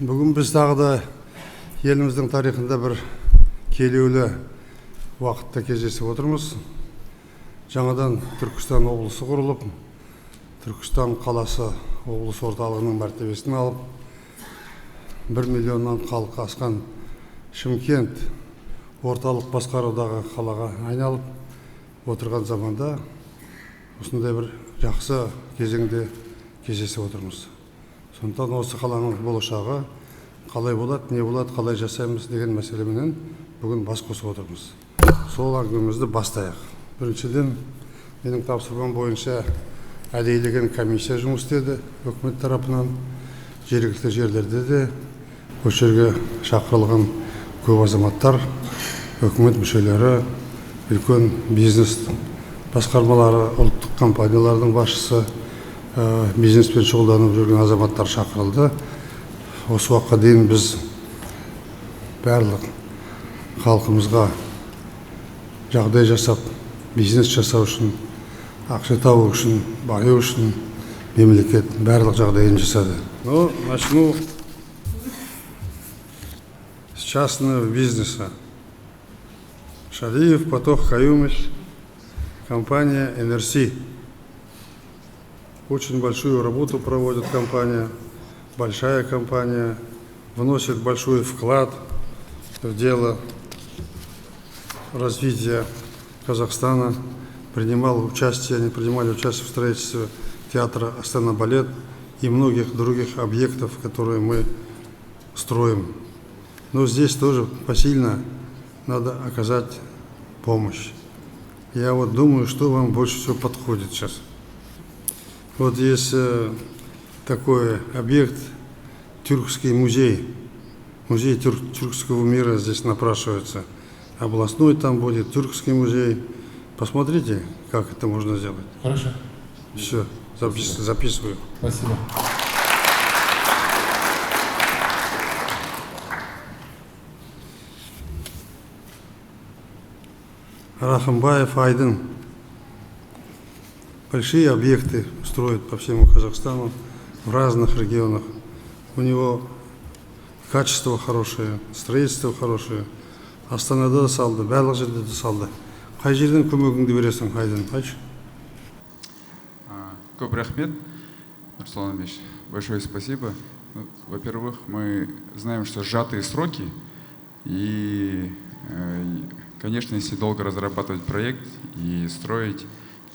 Бүгін біз тағы да еліміздің тарихында бір келеулі уақытта кездесіп отырмыз. Жаңадан Түркістан облысы құрылып, Түркістан қаласы облыс орталығының мәртебесін алып, 1 миллионнан халық асқан Шымкент орталық басқарудағы қалаға айналып отырған заманда осындай бір жақсы кезеңде кездесіп отырмыз. Сондықтан осы қаланың болашағы қалай болады, не болады, қалай жасаймыз деген мәселеменен бүгін бас қосып отырмыз. Сол әңгімемізді бастайық. Біріншіден, менің тапсырмам бойынша әдейілеген комиссия жұмыс істеді. Үкімет тарапынан жергілікті жерлерде де осы жерге шақырылған көп азаматтар, үкімет мүшелері, үлкен бизнес басқармалары, ұлттық компаниялардың басшысы, бизнеспен шұғылданып жүрген азаматтар шақырылды. Осы уақытқа дейін біз барлық халқымызға жағдай жасап, бизнес жасау үшін, ақша табу үшін, баю үшін мемлекет барлық жағдайын жасады. Начну с частного бизнеса. Шалиев Поток Каюмович, компания НРС. Очень большую работу проводит компания, большая компания, вносит большой вклад в дело развития Казахстана. Они принимали участие в строительстве театра Астана-балет и многих других объектов, которые мы строим. Но здесь тоже посильно надо оказать помощь. Я вот думаю, что вам больше всего подходит сейчас. Вот есть такой объект, Тюркский музей. Музей тюркского мира здесь напрашивается. Областной там будет, Тюркский музей. Посмотрите, как это можно сделать. Хорошо. Все, записываю. Спасибо. Рахымбаев Айдын. Большие объекты строят по всему Казахстану, в разных регионах. У него качество хорошее, строительство хорошее. Астанада да салды, барлық жерде де салды. Қай жерден көмегіңді бересің, Айдын? Айтшы. Көп рахмет, Руслан Ильич. Большое спасибо. Во-первых, мы знаем, что сжатые сроки, и, конечно, если долго разрабатывать проект и строить,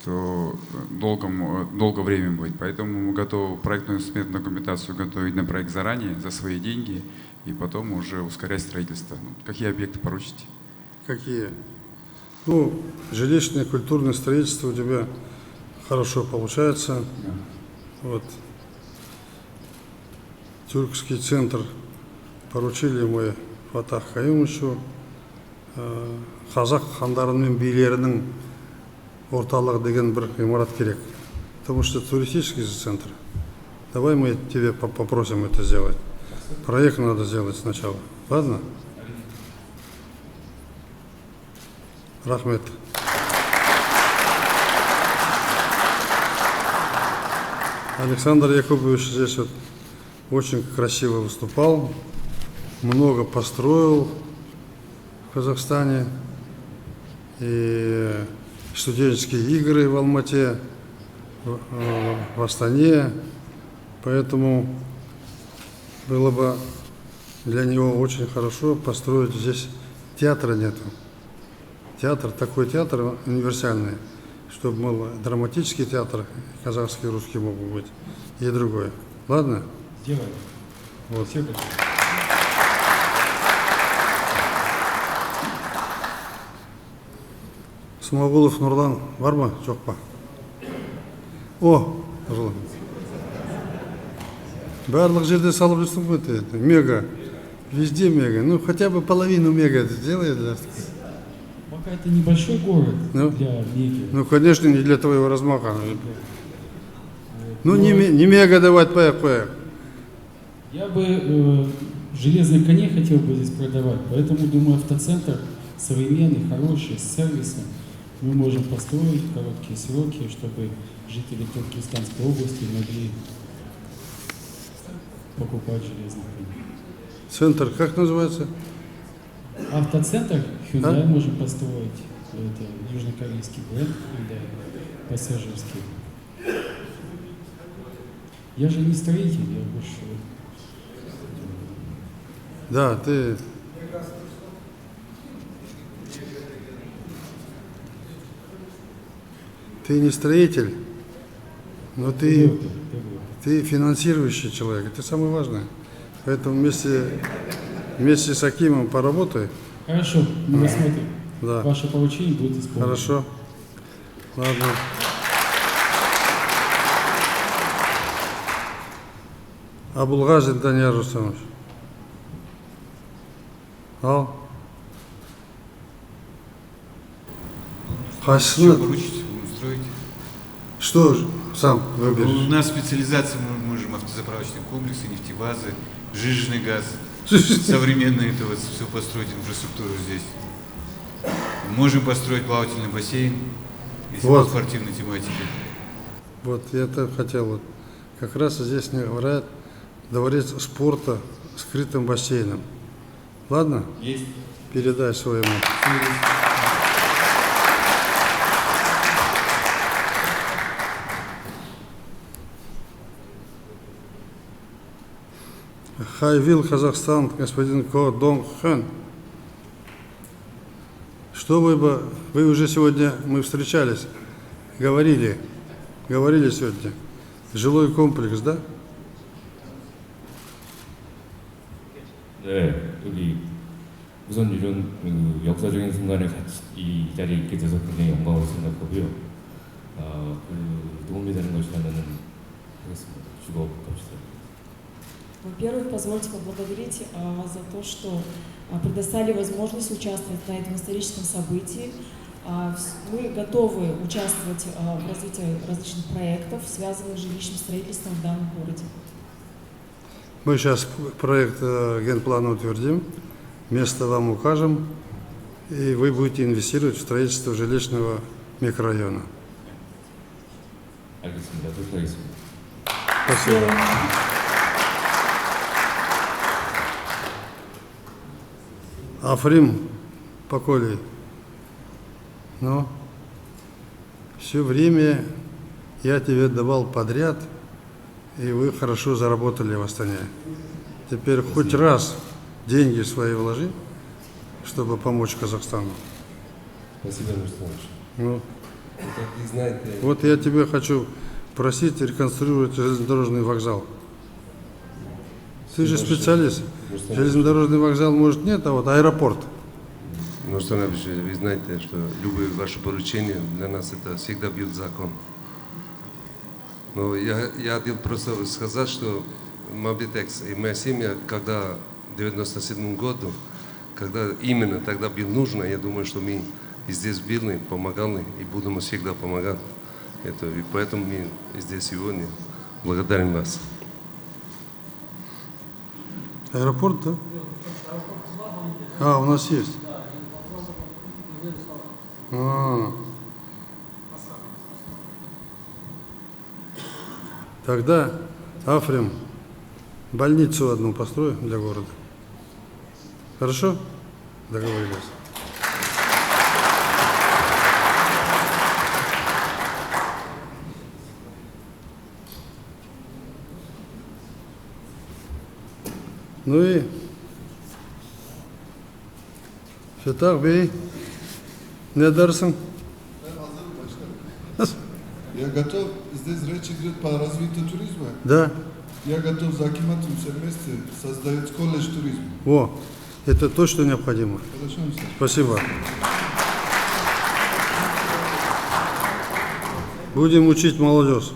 то долго время будет. Поэтому мы готовы проектную сметную документацию готовить на проект заранее, за свои деньги, и потом уже ускорять строительство. Какие объекты поручите? Какие? Жилищное, культурное строительство у тебя хорошо получается. Да. Вот. Тюркский центр поручили мы Фатах Каюмовичу. Қазақ хандарының билерінің орталығы деген бір ғимарат керек. Потому что туристический центр. Давай мы тебе попросим это сделать. Проект надо сделать сначала. Ладно? Рахмет. Александр Якубович здесь вот очень красиво выступал, много построил в Казахстане. И студенческие игры в Алмате, в Астане. Поэтому было бы для него очень хорошо построить здесь. Театра нету. Такой театр универсальный, чтобы был драматический театр, казахский, русский мог бы быть, и другое. Ладно? Делаем. Вот. Все. Смағұлов Нұрлан бар ма, жоқ па? Нұрлан. Барлық жерде салып жүрсің ғой, мега. Везде мега. Хотя бы половину мега сделай для нас. Пока это небольшой город для Меги. Конечно, не для твоего размаха. Не мега давать, поехали. Я бы железные коней хотел бы здесь продавать, поэтому, думаю, автоцентр современный, хороший, с сервисом мы можем построить в короткие сроки, чтобы жители Туркестанской области могли покупать железные кони. Центр, как называется? Автоцентр Hyundai можем построить. Это южнокорейский бренд Hyundai, пассажирский. Я же не строитель, я больше... Да, ты... Ты не строитель, но ты финансирующий человек. Это самое важное. Поэтому вместе с Акимом поработай. Хорошо, мы рассмотрим. Да. Ваше поручение будет исполнено. Хорошо. Ладно. Абулгазин Данияр Рустамович. Ал. Что Хасны. поручите, будем строить. Что ж, сам У выберешь. нас специализация, мы можем автозаправочные комплексы, нефтебазы, жиженый газ. Современно это вот все построить, инфраструктуру здесь. Можем построить плавательный бассейн, если Вот. по спортивной тематике. Вот я так хотел. Вот. Как раз здесь не говорят дворец спорта с скрытым бассейном. Ладно? Есть. Передай своему. Хайвил, Казахстан, господин Ко Донг Хэн. Что вы уже сегодня, мы встречались, говорили сегодня. Жилой комплекс, да? 네, 여기 우선 이런 역사적인 순간에 같이 이 자리에 있게 돼서 굉장히 영광으로 생각하고요. 도움이 되는 것이라면 하겠습니다. 주거 갑시다. Во-первых, позвольте поблагодарить за то, что предоставили возможность участвовать на этом историческом событии. Мы готовы участвовать в развитии различных проектов, связанных с жилищным строительством в данном городе. Мы сейчас проект генплана утвердим, место вам укажем, и вы будете инвестировать в строительство жилищного микрорайона. 알겠습니다. 그렇게 하겠습니다. Спасибо. Африм Поколей. Ну, все время я тебе давал подряд, и вы хорошо заработали в Астане. Теперь хоть раз деньги свои вложи, чтобы помочь Казахстану. Спасибо, Мирослав. Ну, Как вы знаете, вот я тебе хочу просить реконструировать железнодорожный вокзал. Ты же специалист. Железнодорожный вокзал, может, нет, а вот аэропорт. Мирослав Ильич, вы знаете, что любые ваши поручения для нас это всегда был закон. Но я хотел просто сказать, что Мобитекс и моя семья, когда в 97 году, когда именно тогда было нужно, я думаю, что мы и здесь были, помогали и будем всегда помогать. И поэтому мы здесь сегодня благодарим вас. Аэропорт, да? А, у нас есть. Тогда, Африм, больницу одну построй для города. Хорошо? Договорились. Ну и Фетах Бей, не дарсың? Я готов, здесь речь идет по развитию туризма. Да. Я готов за Акиматом все вместе создать колледж туризма. О, это то, что необходимо. Хорошо, Миша? Спасибо. Будем учить молодежь.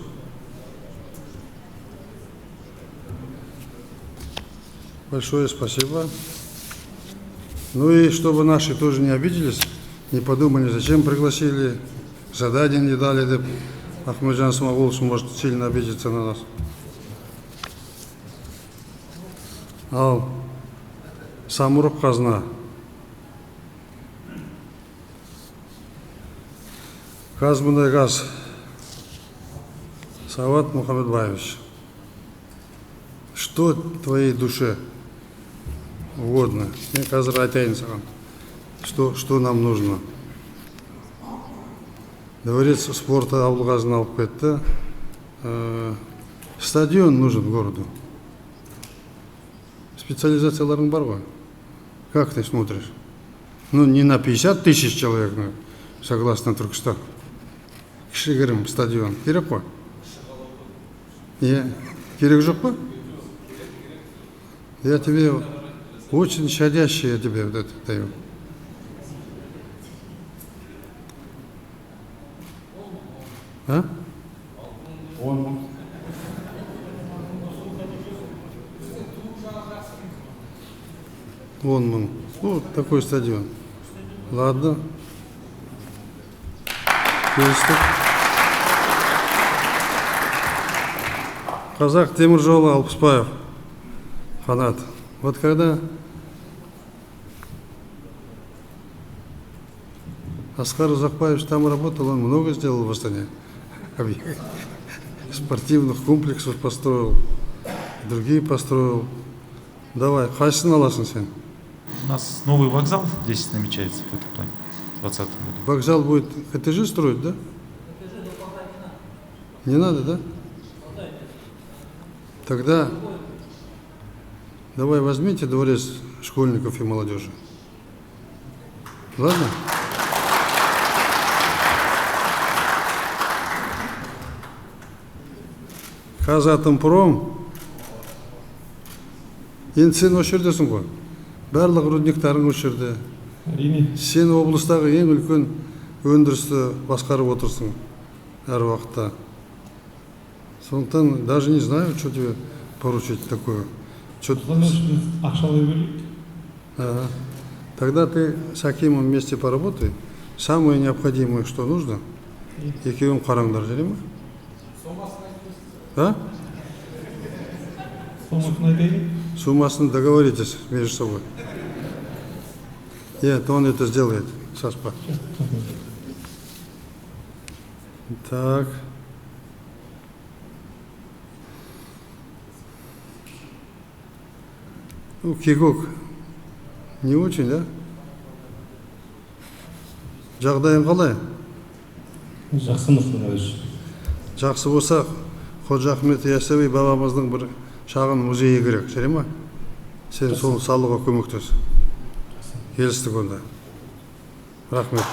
Большое спасибо. Ну и чтобы наши тоже не обиделись, не подумали, зачем пригласили, задание не дали, да Ахмеджан Смагулович может сильно обидеться на нас. Ал Самұрық қазына. Казмунайгаз Сават Мухаммедбаевич. Что твоей душе? вводно. Мен қазір айтайын саған, что нам нужно. Дворец спорта Абылғазин алып кетті. Стадион нужен городу. Специализацияларың бар ғой. Как ты смотришь? Ну, не на 50 тысяч человек, но согласно Түркістан. Кішігірім стадион. Керек қой? Керек жоқ па? Я тебе очень щадящий, я тебе вот это даю. А? 10 мың. Ну, такой стадион. Ладно. Келістік. Қазақ теміржолы Алпысбаев. Қанат. Вот когда Аскар Узакбаевич там работал, он много сделал в Астане. Спортивных комплексов построил, другие построил. Давай, қайсысын аласың сен? У нас новый вокзал здесь намечается в этом плане, в 2020 году. Вокзал будет КТЖ строить, да? Не надо, да? Тогда давай возьмите дворец школьников и молодежи. Ладно? Қазатомпром. Енді сен осы жердесің ғой. Барлық рудниктарың осы жерде. Әрине. Сен облыстағы ең үлкен өндірісті басқарып отырсың әр уақытта. Сондықтан даже не знаю, что тебе поручить такое. Ақшалай бөлейік. Ага. Тогда ты с Акимом вместе поработай. Самое необходимое, что нужно, екеуің қараңдар, жарай ма? А? Сомасын айтайын. Суммасын договоритесь между собой. Нет, он это сделает, Саспа. Так. Ну, Кигок не очень, да? Жағдайың қалай? Жақсы Нұрсұлтан Әбішевич. Жақсы болса, Ходжа Ахмет Яссауи бабамыздың бір шағын музейі керек, жарай ма? Сен соны салуға көмектес. Келістік онда. Рахмет.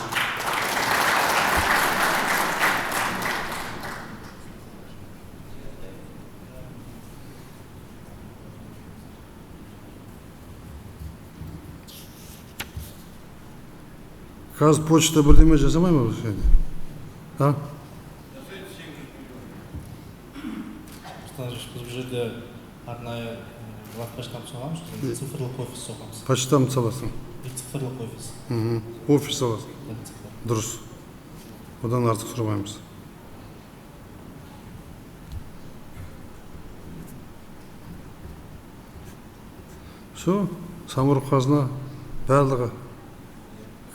Қазір почта бірдеме жасамай ма бұл жерде? А? Біз бұл жерде арнайы главпочтам соғамыз, цифрлық офис соғамыз. Почтам саласың? Цифрлық офис. Офис саласың? Дұрыс. Одан артық сұрамаймыз. Все, самұрық қазына барлығы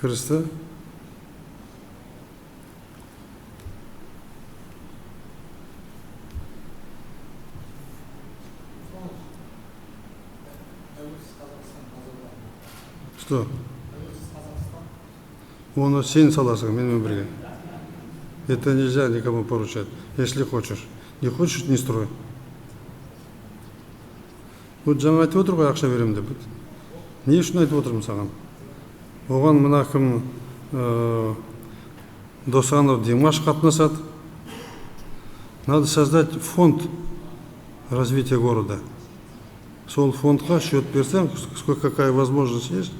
кірісті. Что? Оны сен саласың, менімен бірге. Это нельзя никому поручать, если хочешь. Не хочешь, не строй. Вот жаңа айтып отыр ғой, ақша берем деп. Не үшін айтып отырмын саған? Оған мына кім Досанов Димаш қатынасады. Надо создать фонд развития города. Сол фондқа счет берсең, какая возможность есть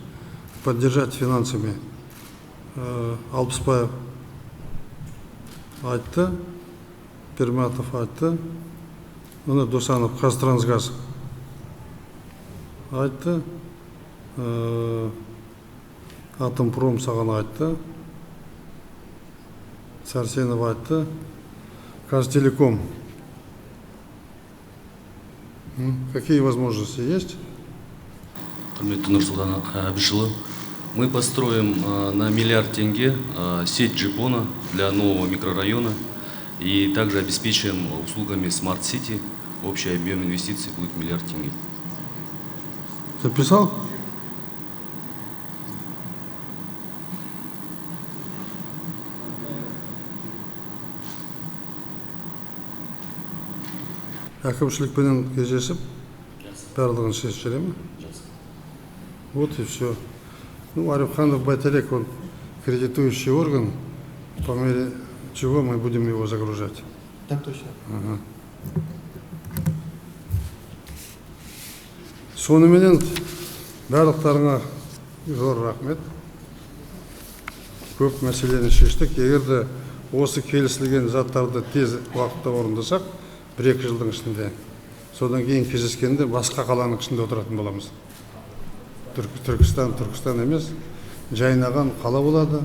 поддержать финансами. Алпысбаев айтты, Перматов айтты, оны Досанов Қазтрансгаз айтты, Атомпром саған айтты, Сарсенов айтты, Қазтелеком. Какие возможности есть? Құрметті Нұрсұлтан Әбішұлы, мы построим на 1 миллиард тенге сеть джипона для нового микрорайона и также обеспечим услугами Smart City. Общий объем инвестиций будет 1 миллиард тенге. Записал? әкімшілікпенен кездесіп, барлығын шешіп жүре ме? Вот и все. Ну, Арифханов Байталек, он кредитующий орган, по мере чего мы будем его загружать. Так точно. Ага. Соныменен барлықтарыңа зор рахмет. Көп мәселені шештік. Егер де осы келісілген заттарды тез уақытта орындасақ, 1-2 жылдың ішінде, содан кейін кездескенде басқа қаланың ішінде отыратын боламыз. Түркістан емес, жайнаған қала болады,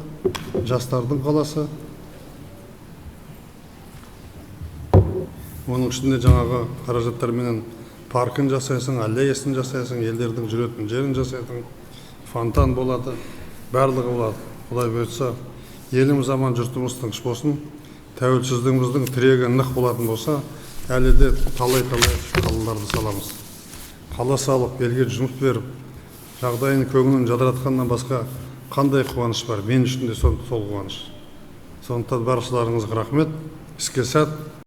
жастардың қаласы. Оның ішінде жаңағы қаражаттарменен паркын жасайсың, аллеясын жасайсың, елдердің жүретін жерін жасайсың, фонтан болады, барлығы болады. Олай бұйыртса, еліміз аман, жұртымыз тыныш болсын, тәуелсіздігіміздің тірегі нық болатын болса, әлі де талай-талай қалаларды саламыз. Қала салып, елге жұмыс беріп, жағдайын көңілін жадыратқаннан басқа қандай қуаныш бар? Мен үшін де сол қуаныш. Сондықтан баршаларыңызға рахмет, іске сәт.